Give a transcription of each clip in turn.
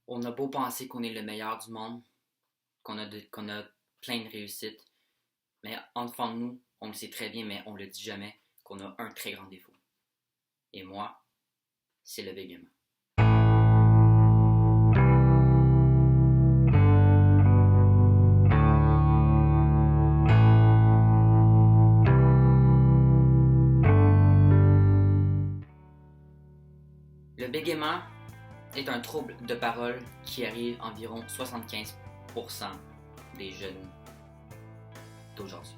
On a beau penser qu'on est le meilleur du monde, qu'on a plein de réussites, mais en fond de nous, on le sait très bien, mais on le dit jamais, qu'on a un très grand défaut. Et moi, c'est le bégaiement. Le bégaiement est un trouble de parole qui arrive environ 75% des jeunes d'aujourd'hui.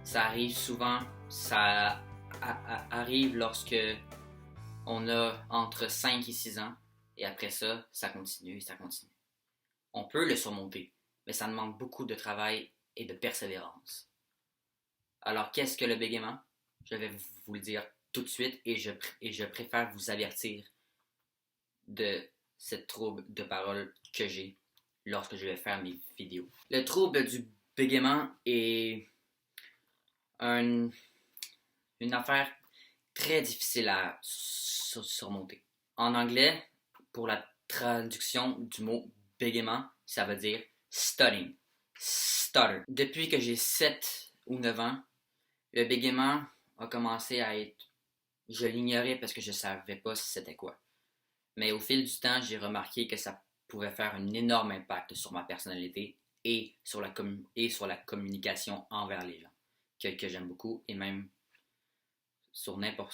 Ça arrive souvent, ça arrive lorsque on a entre 5 et 6 ans, et après ça, ça continue et ça continue. On peut le surmonter, mais ça demande beaucoup de travail et de persévérance. Alors, qu'est-ce que le bégaiement? Je vais vous le dire tout de suite et je préfère vous avertir de cette trouble de parole que j'ai lorsque je vais faire mes vidéos. Le trouble du bégaiement est une affaire très difficile à surmonter. En anglais, pour la traduction du mot bégaiement, ça veut dire stuttering. Stutter. Depuis que j'ai 7 ou 9 ans, le bégaiement a commencé à être... Je l'ignorais parce que je savais pas c'était quoi. Mais au fil du temps, j'ai remarqué que ça pouvait faire un énorme impact sur ma personnalité et sur la communication envers les gens, que j'aime beaucoup, et même sur n'importe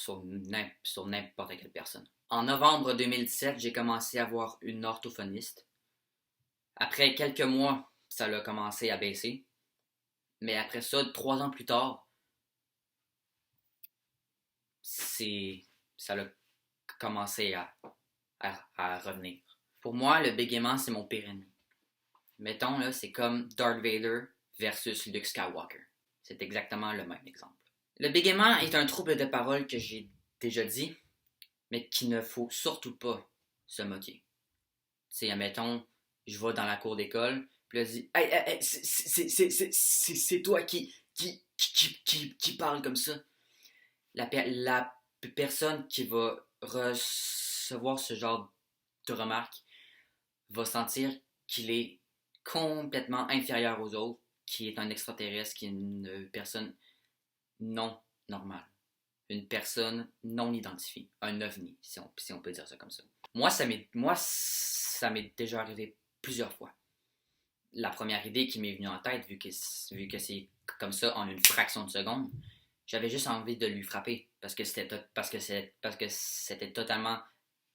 quelle personne. En novembre 2017, j'ai commencé à voir une orthophoniste. Après quelques mois, ça a commencé à baisser. Mais après ça, 3 ans plus tard, ça a commencé à revenir. Pour moi, le bégaiement, c'est mon pire ennemi. Mettons, là, c'est comme Darth Vader versus Luke Skywalker. C'est exactement le même exemple. Le bégaiement est un trouble de parole que j'ai déjà dit, mais qu'il ne faut surtout pas se moquer. Tu sais, admettons, je vais dans la cour d'école, puis là, je dis « Hey, c'est toi qui parle comme ça. » La personne qui va recevoir ce genre de remarques va sentir qu'il est complètement inférieur aux autres, qui est un extraterrestre, qui est une personne non normale, une personne non identifiée, un ovni, si on peut dire ça comme ça. Moi, ça m'est déjà arrivé plusieurs fois. La première idée qui m'est venue en tête, vu que c'est comme ça en une fraction de seconde, j'avais juste envie de lui frapper parce que c'était totalement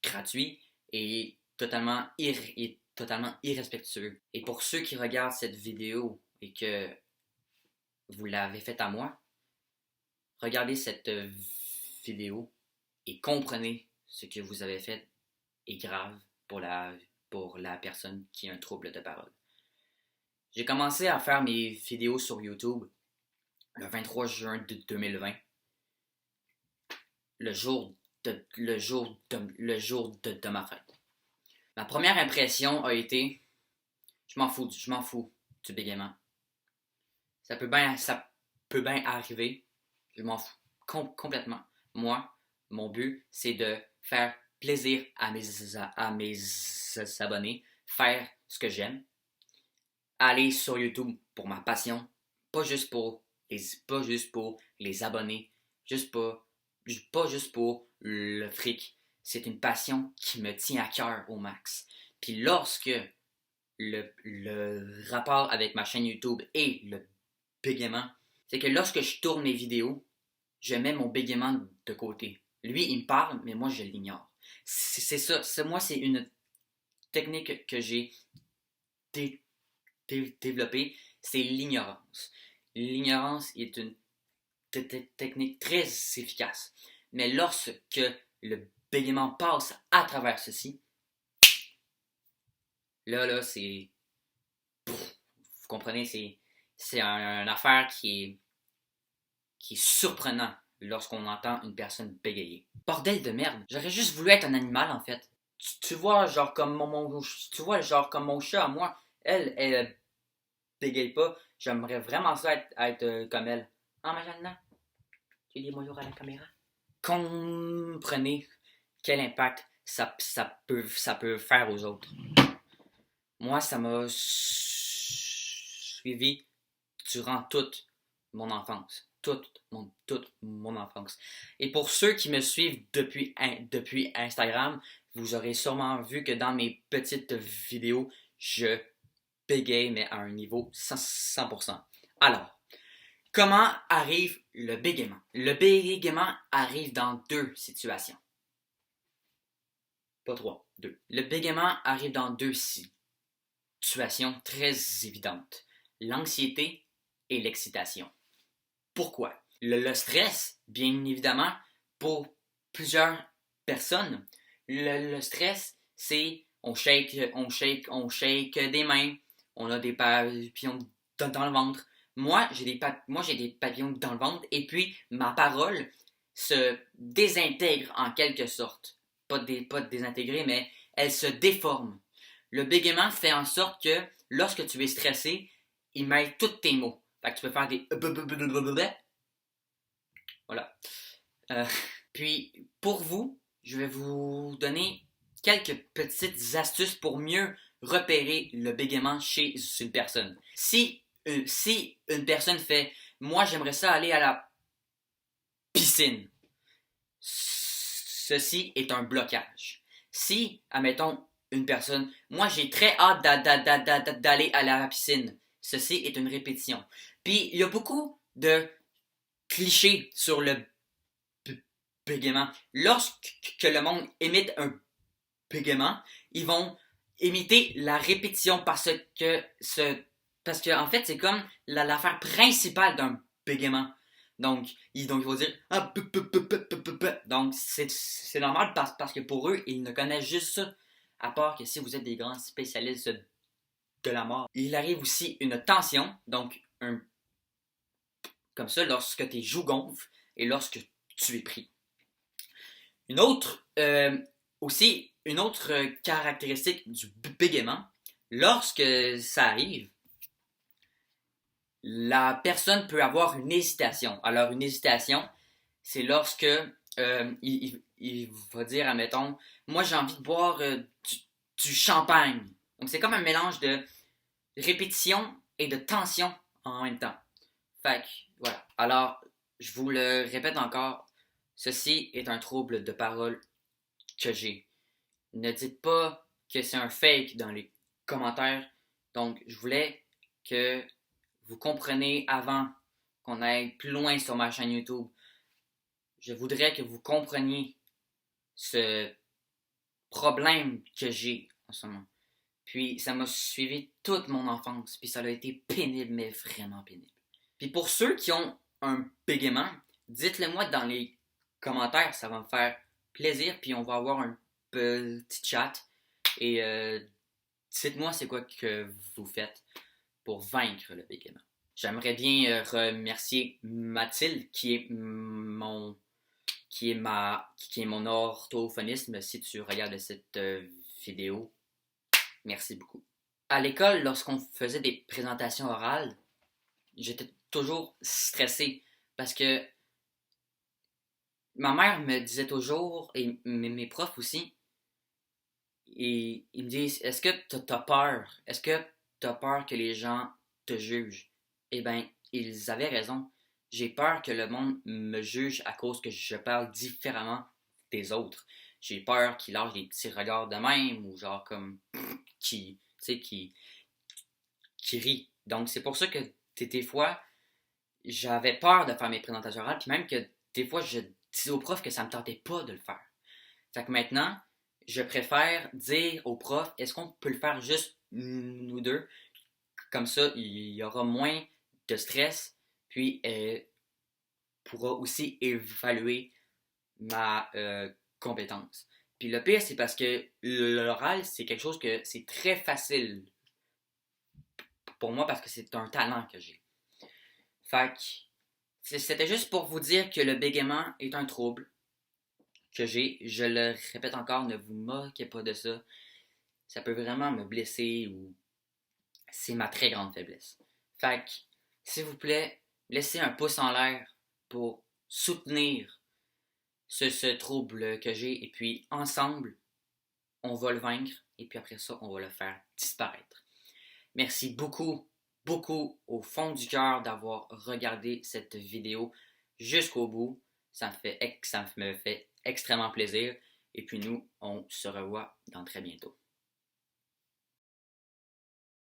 gratuit et totalement irrespectueux. Et pour ceux qui regardent cette vidéo et que vous l'avez faite à moi, regardez cette vidéo et comprenez ce que vous avez fait est grave pour la personne qui a un trouble de parole. J'ai commencé à faire mes vidéos sur YouTube le 23 juin 2020, le jour de ma fête. Ma première impression a été je m'en fous du bégaiement. Ça peut bien arriver, je m'en fous complètement. Moi, mon but, c'est de faire plaisir à mes abonnés, faire ce que j'aime, aller sur YouTube pour ma passion, pas juste pour les abonnés, pas juste pour le fric. C'est une passion qui me tient à cœur au max. Puis lorsque le rapport avec ma chaîne YouTube et le bégaiement, c'est que lorsque je tourne mes vidéos, je mets mon bégaiement de côté. Lui, il me parle, mais moi, je l'ignore. C'est ça. Moi, c'est une technique que j'ai développée, c'est l'ignorance. L'ignorance est une technique très efficace. Mais lorsque le bégaiement passe à travers ceci, là, c'est... Vous comprenez, c'est une affaire qui est surprenant lorsqu'on entend une personne bégayer. Bordel de merde, j'aurais juste voulu être un animal en fait. Tu vois, genre comme mon chat à moi, elle bégaye pas. J'aimerais vraiment ça être comme elle. Ah, Mariana, tu dis bonjour à la caméra. Comprenez quel impact ça peut faire aux autres. Moi, ça m'a suivi durant toute mon enfance. Toute mon enfance. Et pour ceux qui me suivent depuis Instagram, vous aurez sûrement vu que dans mes petites vidéos, je bégaye, mais à un niveau 100%. Alors, comment arrive le bégaiement? Le bégaiement arrive dans deux situations. Pas trois, deux. Le bégaiement arrive dans deux situations très évidentes. L'anxiété et l'excitation. Pourquoi? Le stress, bien évidemment, pour plusieurs personnes, le stress, c'est on shake des mains, on a des papillons dans le ventre. Moi, j'ai des papillons dans le ventre et puis ma parole se désintègre en quelque sorte. Pas désintégrer, mais elle se déforme. Le bégaiement fait en sorte que lorsque tu es stressé, il mêle tous tes mots. Fait que tu peux faire des voilà. Puis, pour vous, je vais vous donner quelques petites astuces pour mieux repérer le bégaiement chez une personne. Si une personne fait « Moi, j'aimerais ça aller à la piscine », ceci est un blocage. Si, admettons, une personne « Moi, j'ai très hâte d'aller à la piscine », ceci est une répétition. Puis, il y a beaucoup de clichés sur le bégaiement. Lorsque le monde imite un bégaiement, ils vont imiter la répétition parce que en fait, c'est comme l'affaire principale d'un bégaiement. Donc, il faut dire ah, donc, c'est normal parce que pour eux, ils ne connaissent juste ça. À part que si vous êtes des grands spécialistes de la mort. Il arrive aussi une tension, donc comme ça, lorsque tes joues gonflent et lorsque tu es pris. Une autre caractéristique du bégaiement, lorsque ça arrive, la personne peut avoir une hésitation. Alors, une hésitation, c'est lorsque il va dire, admettons, moi j'ai envie de boire du champagne. Donc, c'est comme un mélange de répétition et de tension en même temps. Fait que, voilà. Alors, je vous le répète encore, ceci est un trouble de parole que j'ai. Ne dites pas que c'est un fake dans les commentaires. Donc, je voulais que vous compreniez avant qu'on aille plus loin sur ma chaîne YouTube. Je voudrais que vous compreniez ce problème que j'ai en ce moment. Puis, ça m'a suivi toute mon enfance. Puis, ça a été pénible, mais vraiment pénible. Puis, pour ceux qui ont un bégaiement, dites-le moi dans les commentaires. Ça va me faire plaisir. Puis, on va avoir un petit chat. Et dites-moi c'est quoi que vous faites pour vaincre le bégaiement. J'aimerais bien remercier Mathilde qui est mon orthophonisme si tu regardes cette vidéo. Merci beaucoup. À l'école, lorsqu'on faisait des présentations orales, j'étais toujours stressé parce que ma mère me disait toujours, et mes profs aussi, et ils me disent, est-ce que t'as peur? Est-ce que t'as peur que les gens te jugent? Eh bien, ils avaient raison. J'ai peur que le monde me juge à cause que je parle différemment des autres. J'ai peur qu'ils lâchent des petits regards de même ou genre comme qui rit. Donc, c'est pour ça que des fois, j'avais peur de faire mes présentations orales, puis même que des fois, je disais aux profs que ça me tentait pas de le faire. Fait que maintenant, je préfère dire aux profs, est-ce qu'on peut le faire juste nous deux? Comme ça, il y aura moins de stress, puis elle pourra aussi évaluer ma compétence. Puis le pire, c'est parce que l'oral, c'est quelque chose que c'est très facile pour moi parce que c'est un talent que j'ai. Fait que c'était juste pour vous dire que le bégaiement est un trouble que j'ai. Je le répète encore, ne vous moquez pas de ça. Ça peut vraiment me blesser ou c'est ma très grande faiblesse. Fait que, s'il vous plaît, laissez un pouce en l'air pour soutenir ce trouble que j'ai et puis ensemble, on va le vaincre et puis après ça, on va le faire disparaître. Merci beaucoup, beaucoup au fond du cœur d'avoir regardé cette vidéo jusqu'au bout. Ça me fait extrêmement plaisir. Et puis nous, on se revoit dans très bientôt.